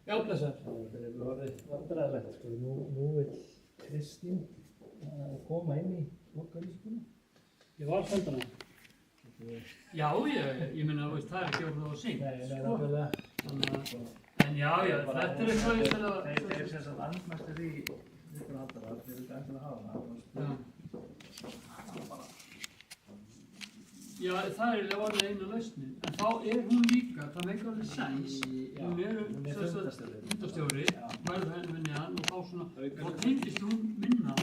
Já, blessaður. Það er orðið vandræðilegt, sko. Nú vill Kristín koma inn í borgarlýsinguna. Ég var sendan það. Já, ég meina, veist, það er ekki orðið á sín, sko. En já, þetta er eitthvað ég til að... Þeir eru sem sagt andmæstu því ykkur haldarar, þeir vilja endilega hafa það. Já, það er eiginlega orðið eina lausnin. En þá er hún líka, það meikar alveg sens. Hún er fundarstjóri, verður henni hann og þá svona, þá tengist hún minna.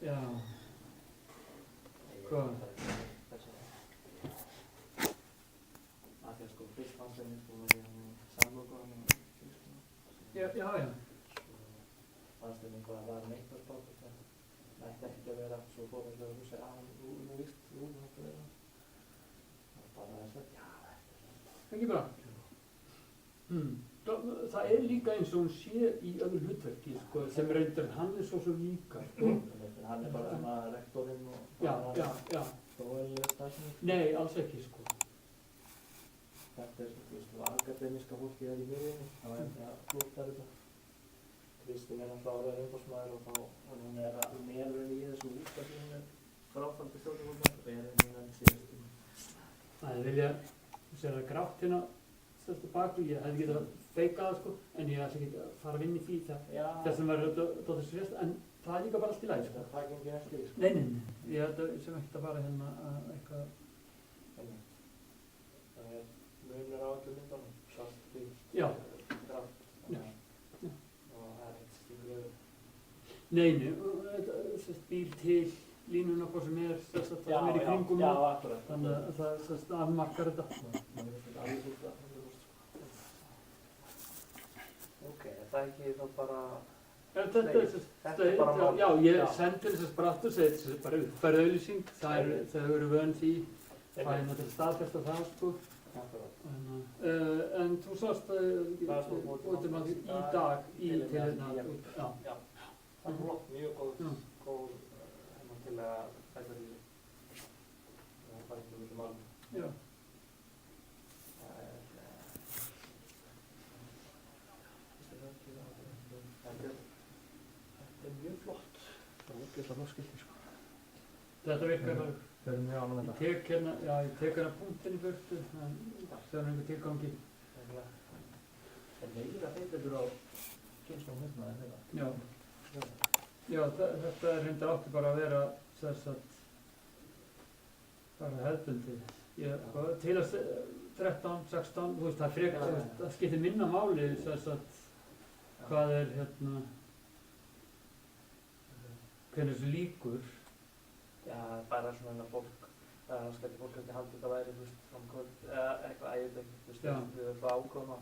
Já. Hvað? Það er sko fyrst fannstæðin sko var ég samlokaðan og kynskuna. Já. Fannstæðin hvað var neitt að spáta þetta. Það ætti ekki að vera svo fórhaldlega að hugsa nú víst, það ætti að vera. Það var bara þess að já, þetta Ekki bra? Það er líka eins og hún sé í öðru hlutverki, sko, sem reyndar hann er svo líka, sko. Hann er bara svona rektorinn og Já. stóðilega starfsmenn. Nei, alls ekki, sko. Þetta er svona, þú veist, akademíska fólkið í miðjunni, það er það flúttar þetta. Kristín er alltaf að vera umboðsmaður og hún er að meðurinn í þessu útaf sem hún er fráfaldi stjórnarfólknar og er meðan síðastum. Það er vilja, þú sér það grátt hérna, stærsta baku, ég hefði getað að feika það, sko, en ég ætla ekki að fara að vinna í því þess að verður dóttir sérst, en það er líka bara allt í lagi, sko. Það gengur eftir því, sko. Nei, ég held að sem ekkert að fara hérna að eitthvað... Það er munur á öllu myndunum, svart, hvítt, grátt. Já. Og það er eitt stíflöður. Nei, þetta býr til línuna hvað sem er, þess að það er í kringum. Já, akkurat. Þannig að það afmarkar þetta. Man er þetta alveg út af 100%. Ok, það er ekki þá bara... Þetta er bara mál. Já, ég sendi þessar sprattur, segi þessi bara uppfærðauðlýsing, það eru vön því, fæna til staðfesta það, sko. En þú sást út um að í dag í til hérna, Já, það er flott, mjög góð til að bæta því. Það er bara ekki mjög mál. Já. Þetta er mjög flott. Það er ógeðslega flott skilti, sko. Þetta virkar bara. Það er mjög ánum þetta. Ég tek hérna punktinn í burtu, það er einhver tilgangi. Það er meira feitletur á kynslum hérna en þetta. Já, þetta er reyndar átti bara að vera þess að bara hefðbundið. Til að 13, 16, þú veist, það er frekar, það skiptir minna máli þess að hvað er hérna, hvernig þessu líkur. Já, bara svona fólk, það skætti fólk ekki haldið að væri, þú veist, framkvöld, eða eitthvað ægilegt, þú veist, við erum það ákvæma.